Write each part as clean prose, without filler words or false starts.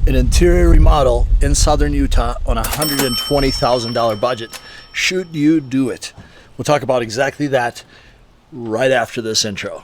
An interior remodel in southern Utah on a $120,000 budget. Should you do it? We'll talk about exactly that right after this intro.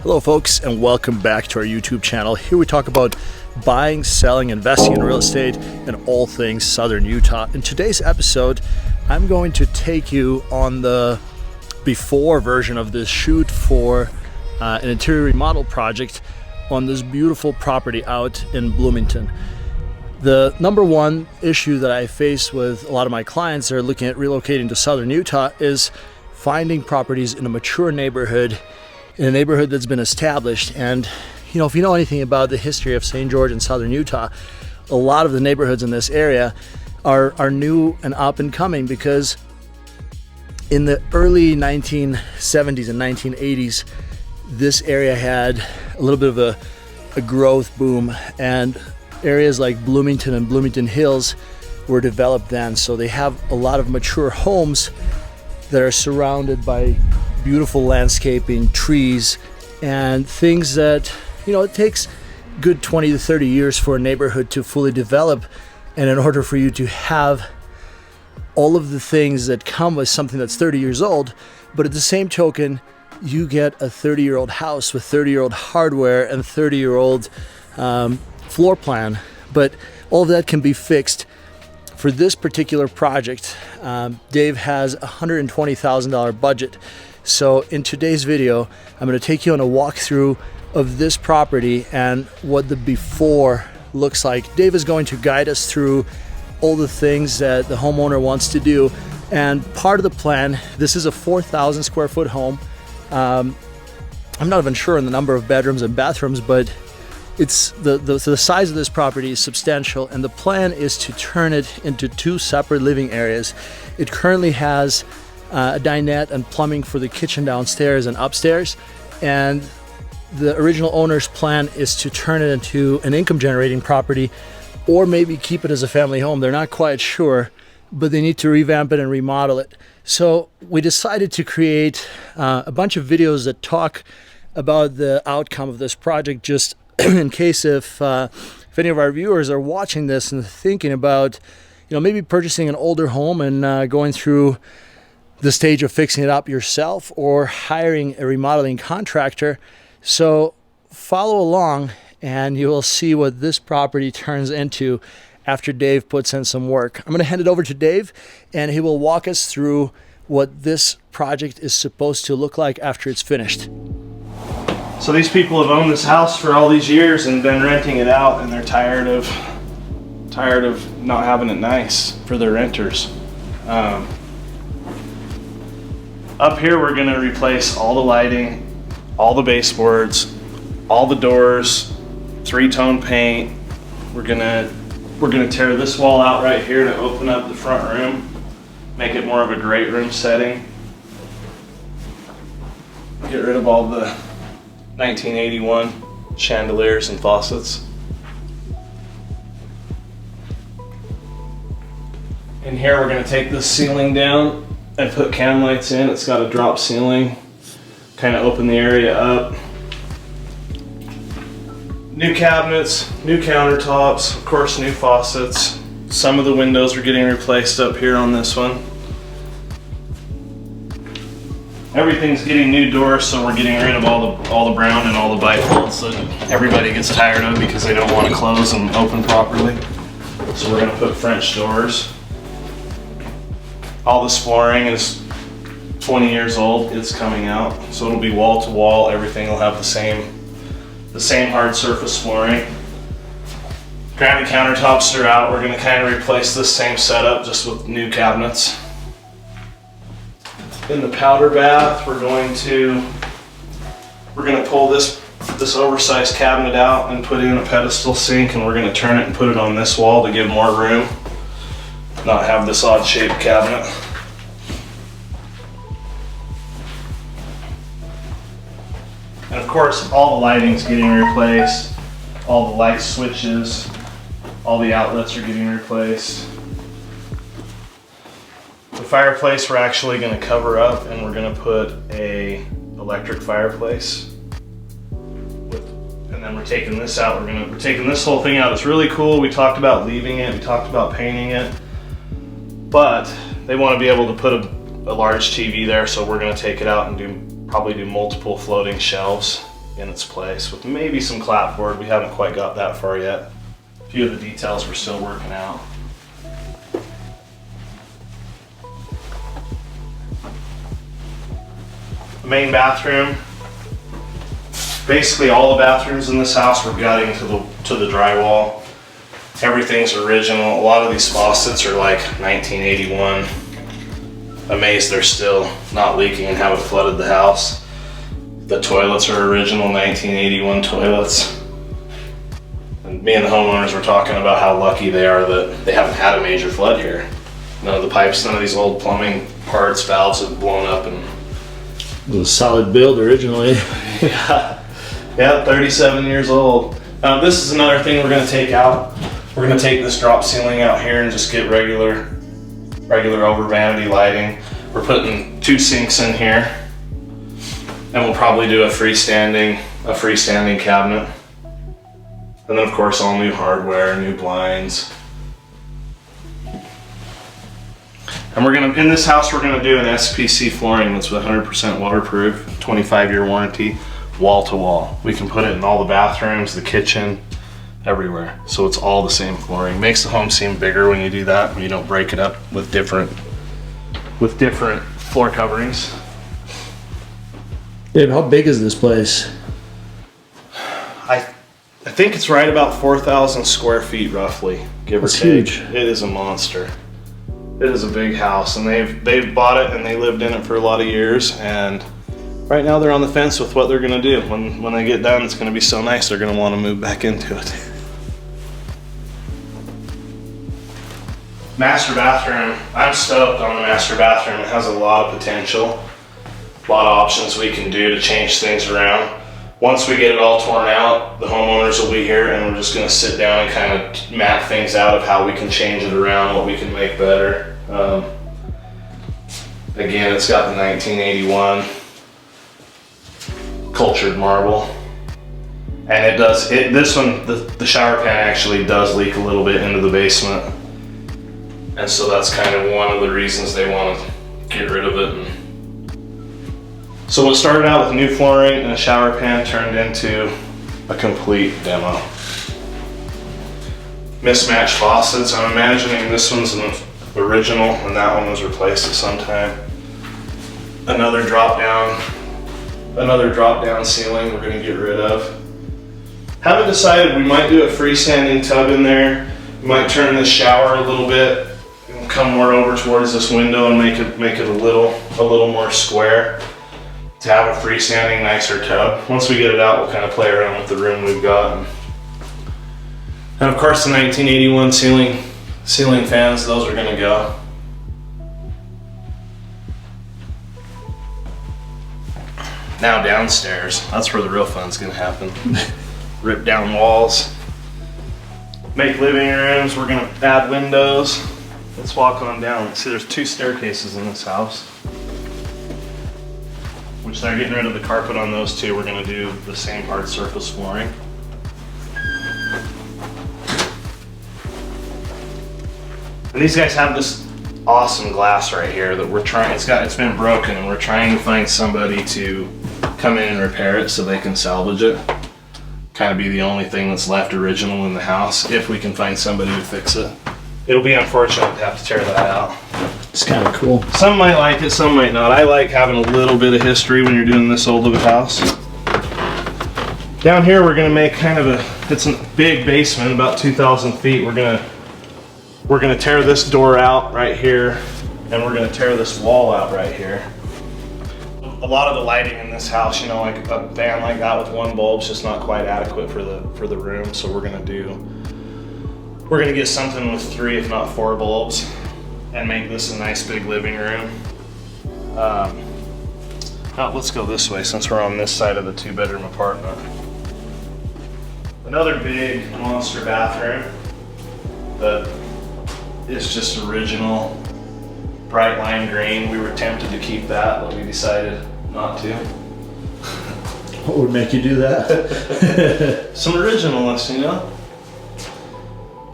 Hello folks, and welcome back to our YouTube channel. Here we talk about buying, selling, investing in real estate, and all things southern Utah. In today's episode, I'm going to take you on the before version of this shoot for an interior remodel project on this beautiful property out in Bloomington. The number one issue that I face with a lot of my clients that are looking at relocating to southern Utah is finding properties in a mature neighborhood, in a neighborhood that's been established. And you know, if you know anything about the history of St. George and southern Utah, a lot of the neighborhoods in this area are new and up and coming, because in the early 1970s and 1980s, this area had a little bit of a growth boom, and areas like Bloomington and Bloomington Hills were developed then. So they have a lot of mature homes that are surrounded by beautiful landscaping, trees, and things that, you know, it takes good 20 to 30 years for a neighborhood to fully develop. And in order for you to have all of the things that come with something that's 30 years old, but at the same token, you get a 30-year-old house with 30-year-old hardware and 30-year-old floor plan. But all of that can be fixed. For this particular project, Dave has a $120,000 budget. So in today's video, I'm going to take you on a walkthrough of this property and what the before looks like. Dave is going to guide us through all the things that the homeowner wants to do. And part of the plan, this is a 4,000 square foot home. I'm not even sure on the number of bedrooms and bathrooms, but it's the size of this property is substantial, and the plan is to turn it into two separate living areas. It currently has a dinette and plumbing for the kitchen downstairs and upstairs, and the original owner's plan is to turn it into an income generating property, or maybe keep it as a family home. They're not quite sure, but they need to revamp it and remodel it. So we decided to create a bunch of videos that talk about the outcome of this project, just in case if any of our viewers are watching this and thinking about, you know, maybe purchasing an older home and going through the stage of fixing it up yourself, or hiring a remodeling contractor. So follow along and you will see what this property turns into after Dave puts in some work. I'm going to hand it over to Dave, and he will walk us through what this project is supposed to look like after it's finished. So these people have owned this house for all these years and been renting it out, and they're tired of not having it nice for their renters. Up here, we're gonna replace all the lighting, all the baseboards, all the doors, three-tone paint. We're gonna tear this wall out right here to open up the front room, make it more of a great room setting. Get rid of all the 1981 chandeliers and faucets. In here, we're gonna take this ceiling down and put cam lights in. It's got a drop ceiling, kind of open the area up. New cabinets, new countertops, of course new faucets. Some of the windows are getting replaced up here on this one. Everything's getting new doors, so we're getting rid of all the brown and all the bifolds that everybody gets tired of because they don't want to close and open properly. So we're gonna put French doors. All this flooring is 20 years old. It's coming out, so it'll be wall to wall. Everything will have the same hard surface flooring. Granite countertops are out. We're going to kind of replace this same setup just with new cabinets. In the powder bath, we're going to pull this oversized cabinet out and put in a pedestal sink, and we're going to turn it and put it on this wall to give more room, not have this odd shaped cabinet. of course, all the lighting's getting replaced. All the light switches, all the outlets are getting replaced. The fireplace we're actually going to cover up, and we're going to put a electric fireplace. And then we're taking this out. We're taking this whole thing out. It's really cool. We talked about leaving it. We talked about painting it. But they want to be able to put a large TV there, so we're going to take it out and probably do multiple floating shelves in its place with maybe some clapboard. We haven't quite got that far yet. A few of the details we're still working out. The main bathroom. Basically all the bathrooms in this house we're gutting to the drywall. Everything's original. A lot of these faucets are like 1981. Amazed they're still not leaking and haven't flooded the house. The toilets are original 1981 toilets. And me and the homeowners were talking about how lucky they are that they haven't had a major flood here. None of the pipes, none of these old plumbing parts, valves have blown up. And it was a solid build originally. Yeah, 37 years old. This is another thing we're gonna take out. We're gonna take this drop ceiling out here and just get regular over vanity lighting. We're putting 2 sinks in here. And we'll probably do a freestanding cabinet. And then of course all new hardware, new blinds. And in this house we're gonna do an SPC flooring that's 100% waterproof, 25-year warranty, wall to wall. We can put it in all the bathrooms, the kitchen, everywhere. So it's all the same flooring. Makes the home seem bigger when you do that, when you don't break it up with different floor coverings. Dave, how big is this place? I think it's right about 4,000 square feet roughly, give or take. Huge. It is a monster. It is a big house, and they've bought it and they lived in it for a lot of years, and right now they're on the fence with what they're gonna do. When they get done, it's gonna be so nice they're gonna want to move back into it. Master bathroom. I'm stoked on the master bathroom. It has a lot of potential. A lot of options we can do to change things around. Once we get it all torn out, the homeowners will be here and we're just gonna sit down and kind of map things out of how we can change it around, what we can make better. Again, it's got the 1981 cultured marble. And this one, the shower pan actually does leak a little bit into the basement. And so that's kind of one of the reasons they want to get rid of it. So what started out with new flooring and a shower pan turned into a complete demo. Mismatched faucets. I'm imagining this one's an original and that one was replaced at some time. Another drop down ceiling we're gonna get rid of. Haven't decided, we might do a freestanding tub in there. We might turn this shower a little bit and come more over towards this window and make it a little more square to have a freestanding nicer tub. Once we get it out, we'll kind of play around with the room we've got. And of course the 1981 ceiling fans, those are gonna go. Now downstairs, that's where the real fun's gonna happen. Rip down walls, make living rooms, we're gonna add windows. Let's walk on down. See, there's 2 staircases in this house, which they're getting rid of the carpet on those 2. We're gonna do the same hard surface flooring. And these guys have this awesome glass right here that we're trying, it's been broken and we're trying to find somebody to come in and repair it so they can salvage it. Kind of be the only thing that's left original in the house, if we can find somebody to fix it. It'll be unfortunate to have to tear that out. It's kind of cool. Some might like it, some might not. I like having a little bit of history when you're doing this old of a house. Down here we're gonna make kind of it's a big basement, about 2,000 feet. We're gonna tear this door out right here, and we're gonna tear this wall out right here. A lot of the lighting in this house, you know, like a fan like that with 1 bulb is just not quite adequate for the room. So we're gonna get something with 3, if not 4 bulbs, and make this a nice big living room. let's go this way since we're on this side of the 2-bedroom apartment. Another big monster bathroom that is just original bright lime green. We were tempted to keep that, but we decided not to. What would make you do that? Some originalness, you know?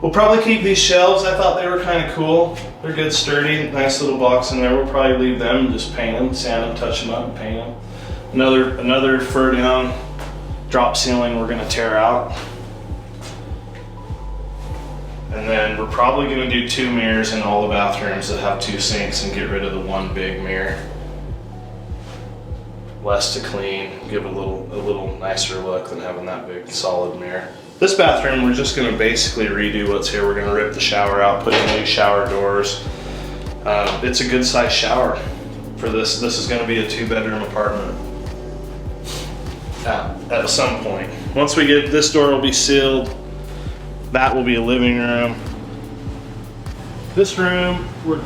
We'll probably keep these shelves. I thought they were kind of cool. They're good, sturdy, nice little box in there. We'll probably leave them and just paint them, sand them, touch them up, and paint them. Another fur down drop ceiling we're gonna tear out. And then we're probably gonna do 2 mirrors in all the bathrooms that have 2 sinks and get rid of the 1 big mirror. Less to clean, give it a little nicer look than having that big solid mirror. This bathroom, we're just gonna basically redo what's here. We're gonna rip the shower out, put in new shower doors. It's a good sized shower for this. This is gonna be a 2-bedroom apartment at some point. Once we get, this door will be sealed. That will be a living room. This room, we're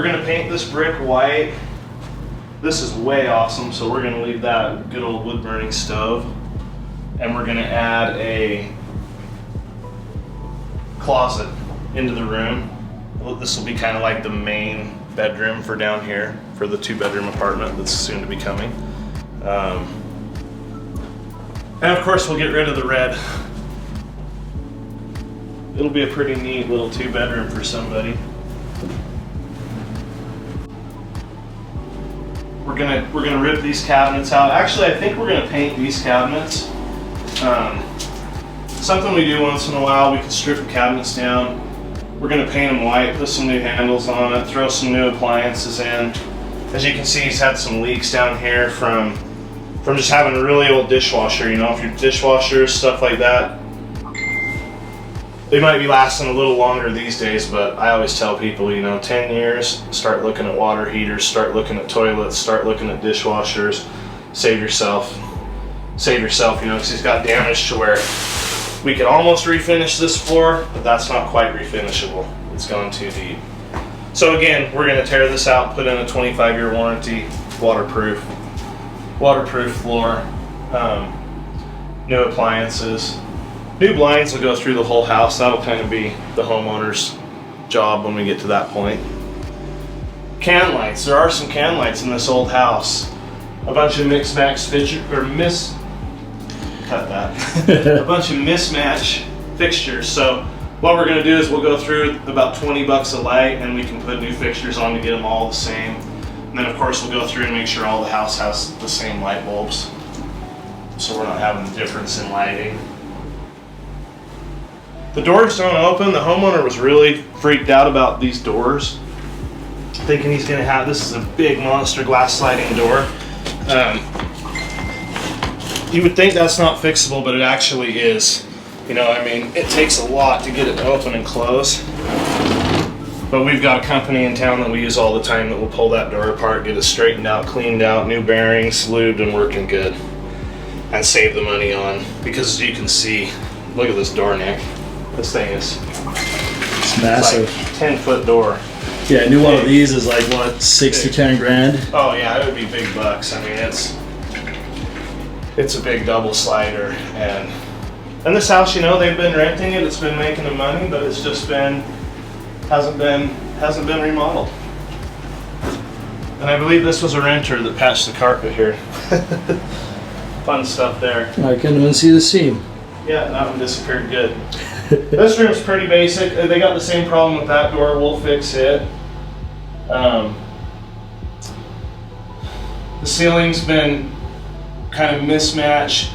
gonna paint this brick white. This is way awesome, so we're gonna leave that good old wood burning stove. And we're gonna add a closet into the room. This will be kind of like the main bedroom for down here for the 2-bedroom apartment that's soon to be coming. And of course we'll get rid of the red. It'll be a pretty neat little 2-bedroom for somebody. We're gonna rip these cabinets out. Actually, I think we're gonna paint these cabinets. Something we do once in a while, we can strip the cabinets down. We're gonna paint them white, put some new handles on it, throw some new appliances in. As you can see, he's had some leaks down here from just having a really old dishwasher. You know, if your dishwashers, stuff like that, they might be lasting a little longer these days, but I always tell people, you know, 10 years, start looking at water heaters, start looking at toilets, start looking at dishwashers, save yourself, you know, because he's got damage to where we could almost refinish this floor, but that's not quite refinishable. It's gone too deep. So again, we're gonna tear this out, put in a 25-year warranty, waterproof floor, new appliances. New blinds will go through the whole house. That'll kind of be the homeowner's job when we get to that point. Can lights. There are some can lights in this old house. A bunch of mix-match a bunch of mismatch fixtures. So what we're gonna do is we'll go through about 20 bucks a light and we can put new fixtures on to get them all the same. And then of course we'll go through and make sure all the house has the same light bulbs, so we're not having a difference in lighting. The doors don't open. The homeowner was really freaked out about these doors, thinking he's gonna have, this is a big monster glass sliding door. You would think that's not fixable, but it actually is. You know, I mean, it takes a lot to get it to open and close. But we've got a company in town that we use all the time that will pull that door apart, get it straightened out, cleaned out, new bearings, lubed and working good. And save the money on, because as you can see, look at this door, Nick. This thing is It's massive. Like 10-foot door. Yeah, a new one of these is like what, 6 to 10 grand? Oh yeah, it would be big bucks. I mean, it's a big double slider, and this house, you know, they've been renting it. It's been making them money, but it's just hasn't been remodeled. And I believe this was a renter that patched the carpet here. Fun stuff there. I couldn't even see the seam. Yeah, that one disappeared good. This room's pretty basic. They got the same problem with that door. We'll fix it. The ceiling's been kind of mismatched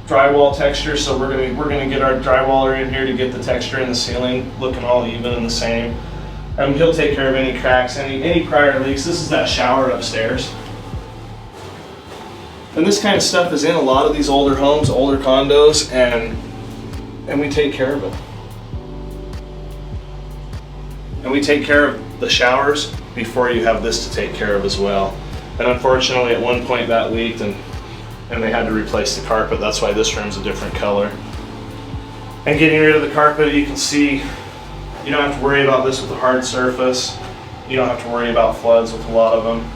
drywall texture, so we're gonna get our drywaller in here to get the texture in the ceiling looking all even and the same. He'll take care of any cracks, any prior leaks. This is that shower upstairs. And this kind of stuff is in a lot of these older homes, older condos, and we take care of it. And we take care of the showers before you have this to take care of as well. And unfortunately, at one point that leaked and they had to replace the carpet. That's why this room's a different color. And getting rid of the carpet, you can see, you don't have to worry about this with a hard surface. you don't have to worry about floods with a lot of them.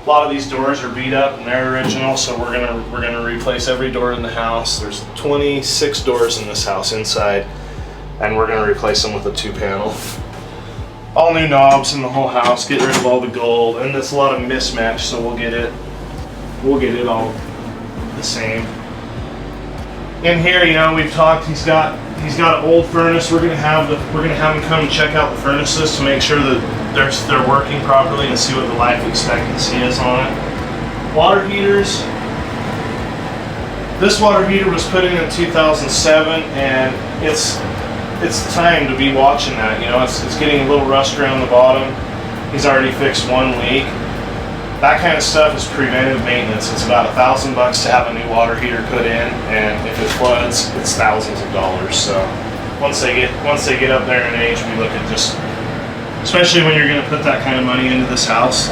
A lot of these doors are beat up and they're original, so we're gonna replace every door in the house. There's 26 doors in this house inside, and we're gonna replace them with a 2-panel. All new knobs in the whole house, get rid of all the gold, and there's a lot of mismatch, so we'll get it all the same. In here, you know, we've talked. He's got an old furnace. We're gonna have him come and check out the furnaces to make sure that they're working properly and see what the life expectancy is on it. Water heaters. This water heater was put in 2007, and it's time to be watching that. You know, it's getting a little rust around the bottom. He's already fixed one leak. That kind of stuff is preventive maintenance. It's about $1,000 to have a new water heater put in, and if it floods, it's thousands of dollars. So once they get up there in age, we look at just, especially when you're going to put that kind of money into this house,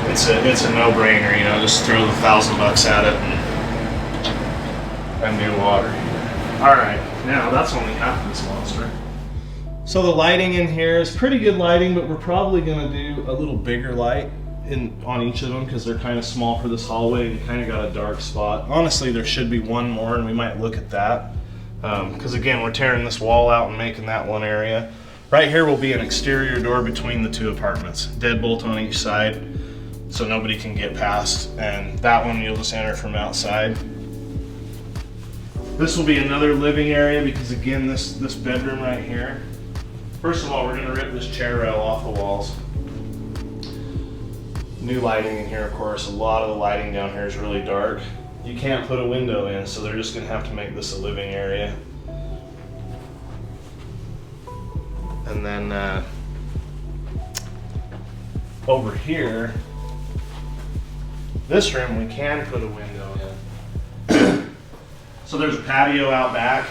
it's a no-brainer. You know, just throw the $1,000 at it and a new water heater. All right, now that's only half this monster. So the lighting in here is pretty good lighting, but we're probably going to do a little bigger light on each of them because they're kind of small for this hallway. They kind of got a dark spot. Honestly, there should be one more, and we might look at that because again, we're tearing this wall out and making that one area. Right here will be an exterior door between the 2 apartments, deadbolt on each side, so nobody can get past. And that one you'll just enter from outside. This will be another living area because again, this bedroom right here. First of all, we're going to rip this chair rail off the walls. New lighting in here, of course. A lot of the lighting down here is really dark. You can't put a window in, so they're just going to have to make this a living area. And then over here, this room we can put a window in. So there's a patio out back,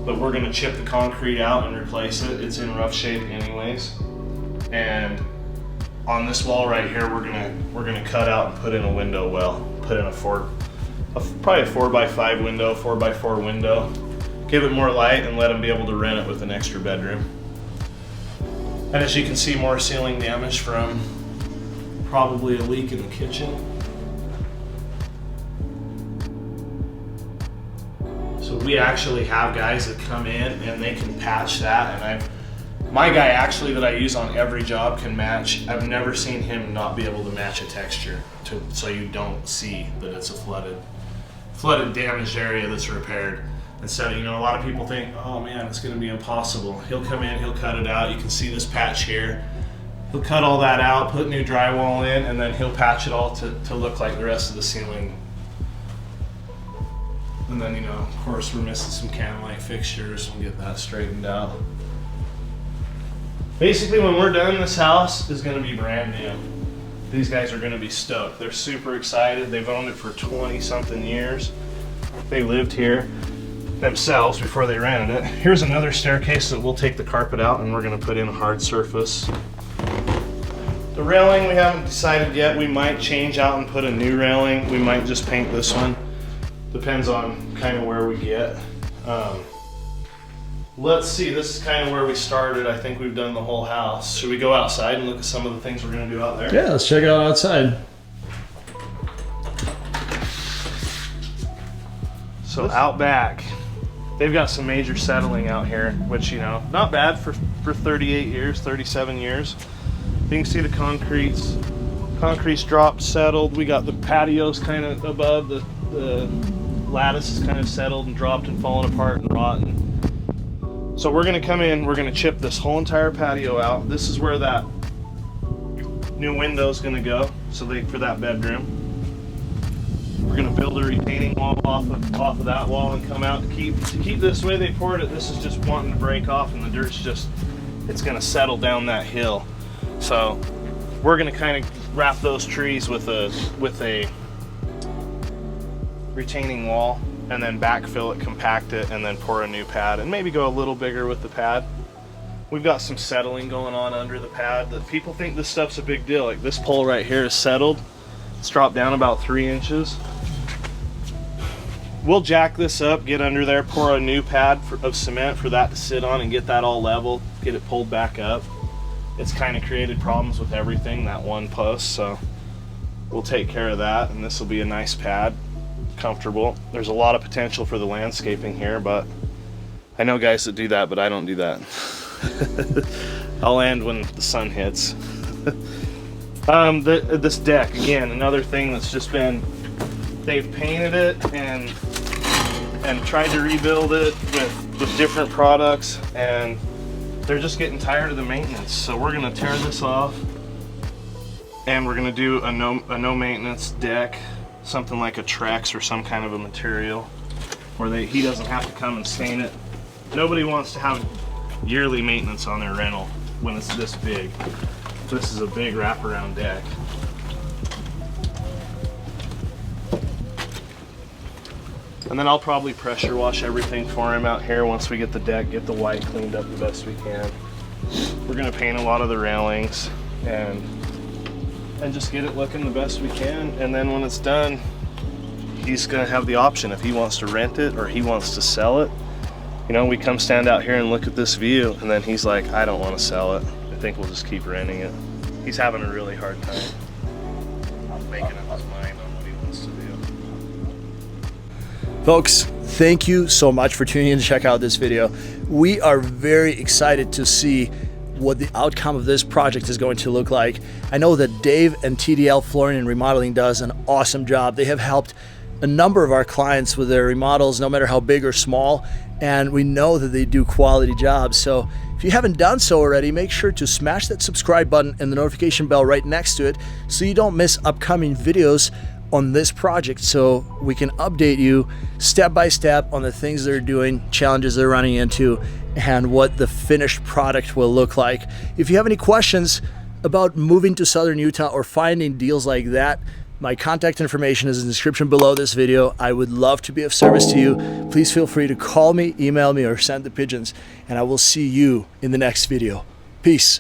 but we're going to chip the concrete out and replace it. It's in rough shape anyways. And on this wall right here, we're gonna cut out and put in a window well. Put in probably a 4x5 window, 4x4 window. Give it more light and let them be able to rent it with an extra bedroom. And as you can see, more ceiling damage from probably a leak in the kitchen. So we actually have guys that come in and they can patch that, and my guy actually that I use on every job can match. I've never seen him not be able to match a texture so you don't see that it's a flooded damaged area that's repaired. Instead of, you know, a lot of people think, oh man, it's gonna be impossible. He'll come in, he'll cut it out. You can see this patch here. He'll cut all that out, put new drywall in, and then he'll patch it all to look like the rest of the ceiling. And then, you know, of course, we're missing some can light fixtures. We'll get that straightened out. Basically, when we're done, this house is going to be brand new. These guys are going to be stoked. They're super excited. They've owned it for 20-something years. They lived here themselves before they rented it. Here's another staircase that we'll take the carpet out and we're going to put in a hard surface. The railing, we haven't decided yet. We might change out and put a new railing. We might just paint this one. Depends on kind of where we get. Let's see, this is kind of where we started. I think we've done the whole house. Should we go outside and look at some of the things we're going to do out there? Yeah, let's check it out outside. So out back, they've got some major settling out here, which, you know, not bad for 38 years, 37 years. You can see the concrete's dropped, settled. We got the patios kind of above, the lattice is kind of settled and dropped and fallen apart and rotten. So we're gonna come in, we're gonna chip this whole entire patio out. This is where that new window's gonna go, so for that bedroom. We're gonna build a retaining wall off of that wall and come out to keep this way they poured it. This is just wanting to break off, and the dirt's just, it's gonna settle down that hill. So we're gonna kind of wrap those trees with a retaining wall, and then backfill it, compact it, and then pour a new pad, and maybe go a little bigger with the pad. We've got some settling going on under the pad that people think this stuff's a big deal. Like this pole right here is settled. It's dropped down about 3 inches. We'll jack this up, get under there, pour a new pad of cement for that to sit on and get that all level, get it pulled back up. it's kind of created problems with everything, that one post. So we'll take care of that, and this will be a nice pad, comfortable. There's a lot of potential for the landscaping here, but I know guys that do that, but I don't do that. I'll land when the sun hits. This deck, again, another thing that's just been, they've painted it and tried to rebuild it with different products, and they're just getting tired of the maintenance. So we're gonna tear this off, and we're gonna do a no maintenance deck, something like a Trex or some kind of a material where he doesn't have to come and stain it. Nobody wants to have yearly maintenance on their rental when it's this big. This is a big wraparound deck. And then I'll probably pressure wash everything for him out here once we get the deck, get the white cleaned up the best we can. We're gonna paint a lot of the railings and just get it looking the best we can. And then when it's done, he's gonna have the option if he wants to rent it or he wants to sell it. You know, we come stand out here and look at this view, and then he's like, I don't want to sell it. I think we'll just keep renting it. He's having a really hard time making up his mind on what he wants to do. Folks, thank you so much for tuning in to check out this video. We are very excited to see what the outcome of this project is going to look like. I know that Dave and TDL Flooring and Remodeling does an awesome job. They have helped a number of our clients with their remodels, no matter how big or small, and we know that they do quality jobs. So if you haven't done so already, make sure to smash that subscribe button and the notification bell right next to it so you don't miss upcoming videos on this project, so we can update you step by step on the things they're doing, challenges they're running into, and what the finished product will look like. If you have any questions about moving to Southern Utah or finding deals like that, my contact information is in the description below this video. I would love to be of service to you. Please feel free to call me, email me, or send the pigeons, and I will see you in the next video. Peace.